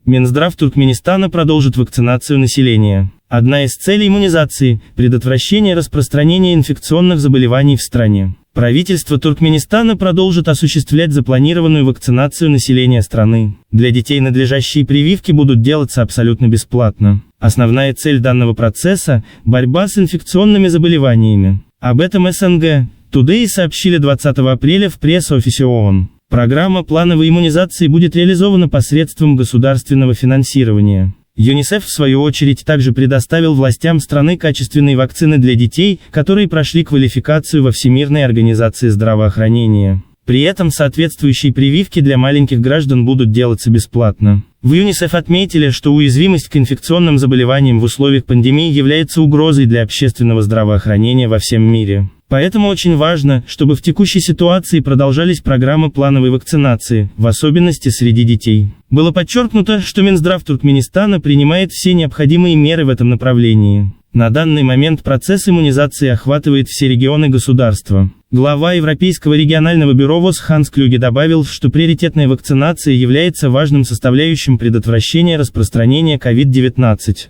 Минздрав Туркменистана продолжит вакцинацию населения. Одна из целей иммунизации – предотвращение распространения инфекционных заболеваний в стране. Правительство Туркменистана продолжит осуществлять запланированную вакцинацию населения страны. Для детей надлежащие прививки будут делаться абсолютно бесплатно. Основная цель данного процесса – борьба с инфекционными заболеваниями. Об этом СНГ Today сообщили 20 апреля в пресс-офисе ООН. Программа плановой иммунизации будет реализована посредством государственного финансирования. ЮНИСЕФ, в свою очередь, также предоставил властям страны качественные вакцины для детей, которые прошли квалификацию во Всемирной организации здравоохранения. При этом соответствующие прививки для маленьких граждан будут делаться бесплатно. В ЮНИСЕФ отметили, что уязвимость к инфекционным заболеваниям в условиях пандемии является угрозой для общественного здравоохранения во всем мире. Поэтому очень важно, чтобы в текущей ситуации продолжались программы плановой вакцинации, в особенности среди детей. Было подчеркнуто, что Минздрав Туркменистана принимает все необходимые меры в этом направлении. На данный момент процесс иммунизации охватывает все регионы государства. Глава Европейского регионального бюро ВОЗ Ханс Клюге добавил, что приоритетная вакцинация является важным составляющим предотвращения распространения COVID-19.